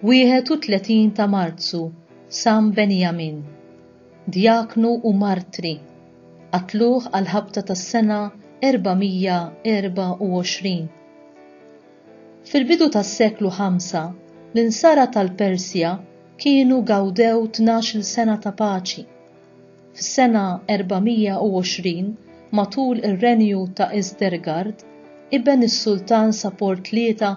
31 ta' Marzu, San Benjamin, Djaknu u Martri, qatluh għal-ħabta tas-sena 424. Fil-bidu tas-seklu 5, l-insara tal-Persja kienu gawdew 12 sena ta' paċi. Fis-sena 420, matul ir-renju ta' Isdergard, iben is-Sultan Sapor III,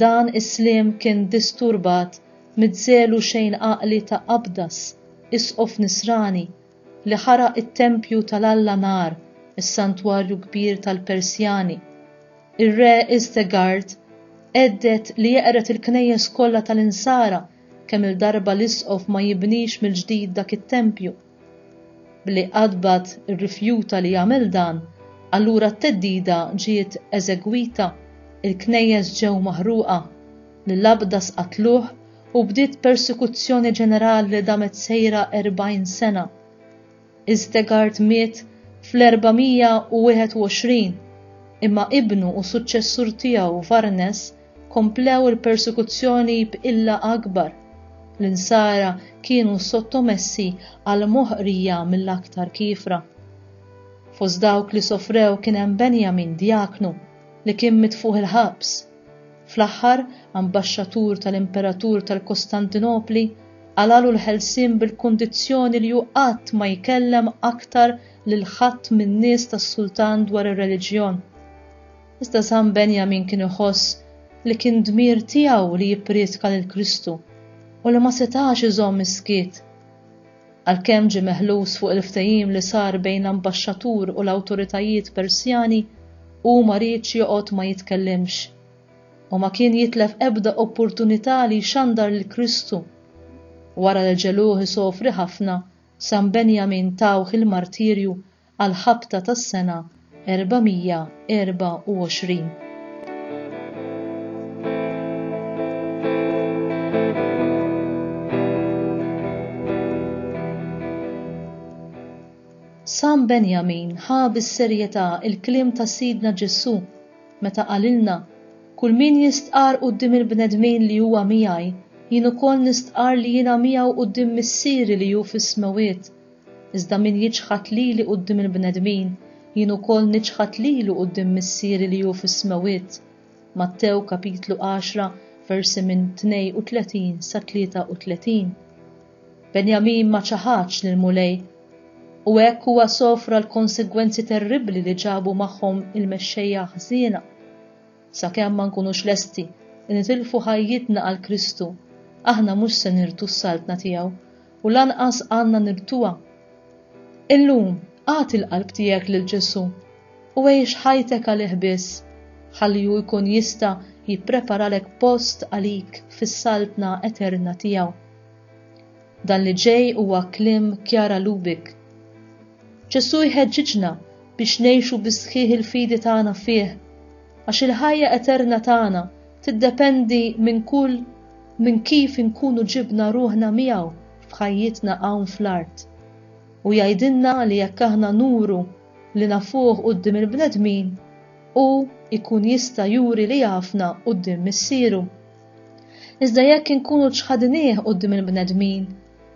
dan is-sliem kien disturbat mid-żelu xejn għaqli ta' Abdas, isqof Nisrani, li ħaraq it-tempju tal-Alla Nar, is-santwarju kbir tal-Persjani. Ir-re Isdergard għeddet li jeqret il-knejjes kollha tal-insara kemm il-darba l-isqof ma jibnix mill-ġdid dak it-tempju. Billi qadbat irrifjuta li jagħmel dan, allura t-teddida ġiet eżegwita, il-knejjes ġew maħruqa, lill-Abdas qatluh u bdiet persekuzzjoni ġenerali li damet sejra 40 sena. Isdergard miet fl-421, imma ibnu u suċċessur tiegħu Varnes komplew il-persekuzzjoni b'illa akbar. L-insara kienu sottomessi għal moħqrija mill-aktar kifra. Fost dawk li sofrew kien hemm Benjamin Djaknu li kien mitfuħ il-ħabs. Fl-aħħar ambaxxatur tal-Imperatur tal-Kostantinopli għalalu l-ħelsien bil-kundizzjoni li hu qatt ma jkellem aktar lil ħadd min-nies tas-sultan dwar ir-reliġjon. Iżda San Benjamin kien iħoss li kien dmir tiegħu li jippriedka lil Kristu u li ma setax iżomm iskiet. Għalkemm ġie meħlus fuq il-ftehim li sar bejn l-ambaxxatur u l-awtoritajiet Persjani, u ma rridx joqgħod ma jitkellimx u ma kien jitlef ebda opportunità li jxandar lil Kristu. Wara li ġeluh isofri ħafna, San Benjamin tawh il-martirju għal ħabta tas-sena 424. San Benjamin ħa bis-serjetà il-kliem ta' Sidna Ġesu meta qalilna: kull min jistqar quddiem il-bnedmin li huwa miegħi, jien ukoll nistqar li jiena miegħu quddiem missieri li hu fis-smawiet. Iżda min jiġħad lili quddiem il-bnedmin, jien ukoll niġħad lilu quddiem missieri li hu fis-smawiet. Mattew kapitlu 10 versi minn 32 sa 33. Benjamin ma ċaħax lil mulej u hekk huwa sofra l-konsegwenzi terribbli li ġabu magħhom il-mexxejja ħżiena. Sakemm ma nkunux lesti li nitilfu ħajjitna għal Kristu, aħna mhux se nirtu s-saltna tiegħu u lanqas għandna nirtuha. Illum għati l-qalb tiegħek lil Ġesu u għejx ħajtek għalih biss, ħalli hu jkun jista' jippreparalek post għalik fis-saltna eterna tiegħu. Dan li ġej huwa kliem Kjara Lubik. Ġesu jħeġġiġna biex ngħixu bi-sħiħ il-fidi tagħna fih, għax il-ħajja eterna tagħna tiddependi minn kif inkunu ġibna ruħna miegħu f'ħajjitna hawn fl-art. U jgħidilna li jekk aħna nuru li nafuh quddiem il-bnedmin, u jkun jista' juri li jafna quddiem missieru. Iżda jekk inkunu ċħadnieh quddiem il-bnedmin,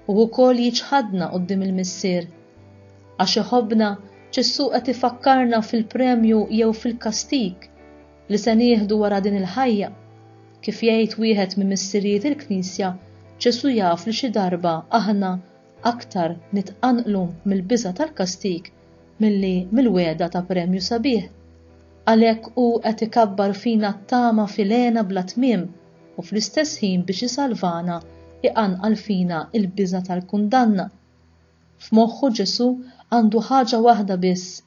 u wkoll jiċħadna quddiem il-missier. Għax iħobbna Ġesu qed ifakkarna fil-premju jew fil-kastik li se nieħdu wara din il-ħajja. Kif jgħid wieħed minn missirijiet il-Knisja, Ġesu jaf li xi darba aħna aktar nitqanqlu mill-biża' tal-kastik milli mill-wegħda ta' premju sabiħ. Għalhekk hu qed ikabbar fina t-tama fil-għena bla tmiem u fl-istess ħin biex isalvana iqanqal fina il-biża' tal-kundanna. F'moħħu Ġesu għandu ħaġa waħda biss,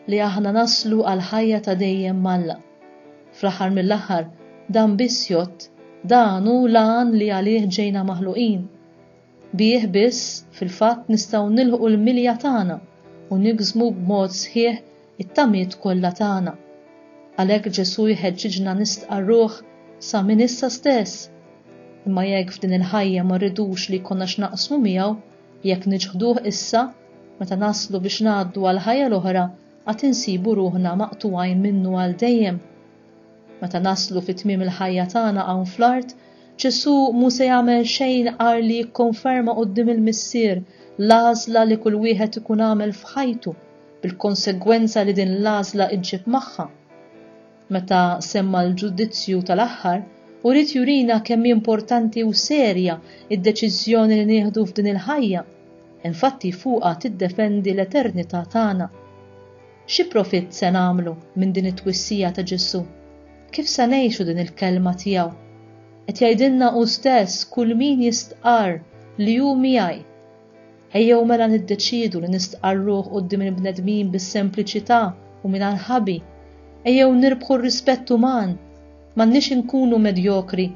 li aħna naslu għal ħajja ta' dejjem malla. Fl-aħħar mill-aħħar dan biss jott, dan hu lan li għalih ġejna maħluqin. Bih biss fil-fatt nistgħu nilħu l-milja tagħna u nigżmu b'mod sħiħ it-tamiet kollha tagħna. Għalhekk Ġesu jħeġġiġna nistqarruh sa minn issa stess. Imma jekk f'din il-ħajja ma rridux li jkollna x'naqsmu miegħu, jekk niġħduh issa, meta naslu biex ngħaddu għal ħajja l-oħra, għad insibu ruħna maqtugħajn minnu għal dejjem. Meta naslu fit-tmiem il-ħajja tagħna hawn fl-art, Ġesu mu se jagħmel xejn qar li jikkonferma quddiem il-Missier l-għażla li kull wieħed ikun għamel f'ħajtu bil-konsegwenza li din l-għażla iġġib magħha. Meta semma l-ġudizzju tal-aħħar, urid jurina kemm importanti u serja id-deċiżjoni li nieħdu f'din il-ħajja, infatti fuqha tiddefendi l-eternità tagħna. Xi profitt se nagħmlu minn din it-twissija ta' Ġesu? Kif se ngħixu din il-kelma tiegħu? Qed jgħidilna hu stess kull min jistqar li hu miegħi. Ejjew mela niddeċiedu li nistqarruh quddiem il-bnedmin bis-sempliċità u mingħajr ħabi. Ejjew nirbħu r-rispett uman, m'għandniex inkunu medjokri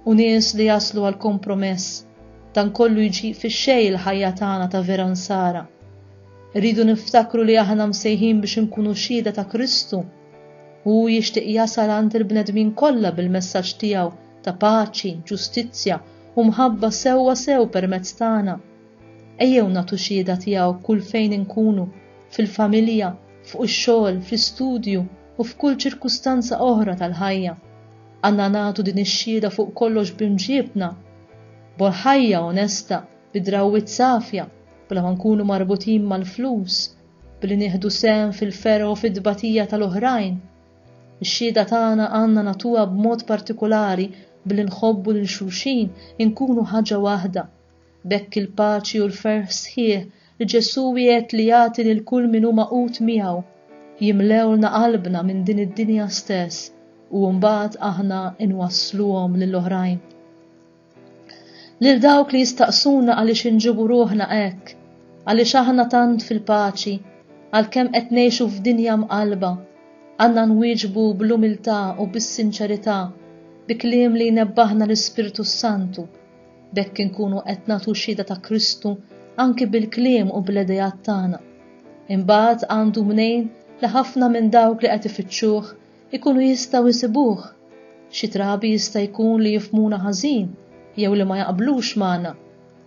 u nies li jaslu għal kompromess. Dan kollu jiġi fix-xejn il-ħajja tagħna ta' vera nsara. Rridu niftakru li aħna msejħin biex inkunu xhieda ta' Kristu. Hu jixtieq jasal għand il-bnedmin kollha bil-messaġġ tiegħu ta' paċi, ġustizzja u mħabba sewwa sew permezz tagħna. Ejjew nagħtu xhieda tiegħu kull fejn inkunu, fil-familja, fuq ix-xogħol, fl-istudju u f'kull ċirkustanza oħra tal-ħajja. Għandna nagħtu din ix-xhieda fuq kollox b'imġiebna, b'ħajja onesta, bidrawwiet safja, bla ma nkunu marbutin mal-flus, billi nieħdu sehem fil-fergħ u fid-dbatija tal-oħrajn. Ix-xhieda tagħna għandna nagħtuha b'mod partikolari billi nħobbu lil xulxin inkunu ħaġa waħda. Bekk il-paċi u l-ferħ sħiħ li Ġesu jgħid li jagħti lil kull min hu maqut miegħu jimlewlna qalbna minn din id-dinja stess u mbagħad aħna inwassluhom lill-oħrajn. Lil dawk li jistaqsuna għaliex inġibu ruħna hekk, għaliex aħna tant fil-paċi, għalkemm qed ngħixu f'dinja mqalba, għandna nwieġbu bl-umiltà u bis-sinċerità bi kliem li jnebbaħna l-Ispiritu Santu, bekk inkunu qed nagħtu xhieda ta' Kristu anki bil-kliem u bl-idejat tagħna. Imbagħad għandu mnejn li ħafna minn dawk li qed ifittxuh ikunu jistgħu jsibuh. Xi drabi jista' jkun li jifhmuna ħażin, jew li ma jaqblux magħna,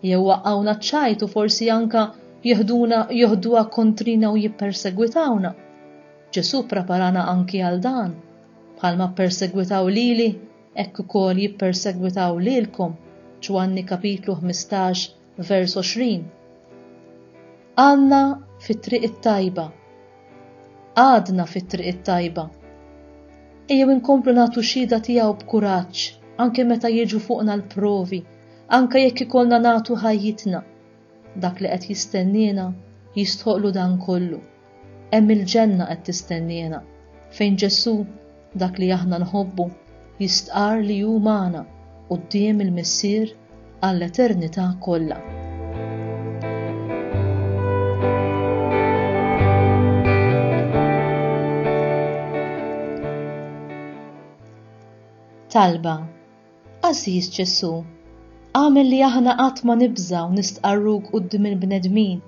jew waqgħuna ċajt u forsi anke joħduha kontrina u jippersegwitawna. Ġesu preparana anki għal dan, bħalma ppersegwitaw lili, hekk ukoll jippersegwitaw lilkom. Ġwanni kapitlu 15 vers 20. Għadna fit-triq it-tajba. Ejjew inkomplu nagħtu xhieda tiegħu b'kuraġġ, anke meta jiġu fuqna l-provi, anke jekk ikollna nagħtu ħajjitna. Dak li qed jistennina jistħoqlu dan kollu. Hemm il-ġenna qed tistennina, fejn Ġesu dak li aħna nħobbu jistqar li hu magħna quddiem il-Missier għall-eternità kollha. Talba. Għażiż Ġesu, għamel li aħna qatt ma nibżgħu nistqarruk quddiem il-bnedmin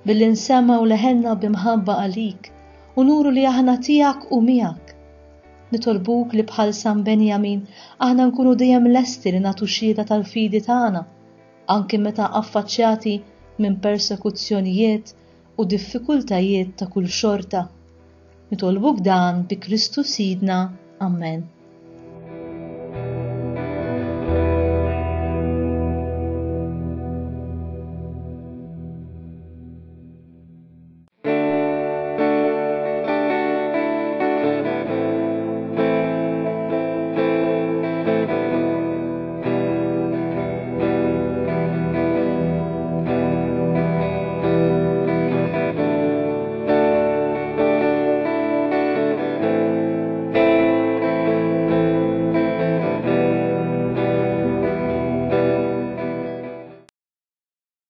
billi nsemgħu leħenna b'imħabba għalik u nuru li aħna tiegħek u miegħek. Nitolbuk li bħal San Benjamin aħna nkunu dejjem lesti li nagħtu xhieda tal-fidi tagħna, anke meta affaċċjati minn persekuzzjonijiet u diffikultajiet ta' kull xorta. Nitolbuk dan bi Kristu Sidna. Amen.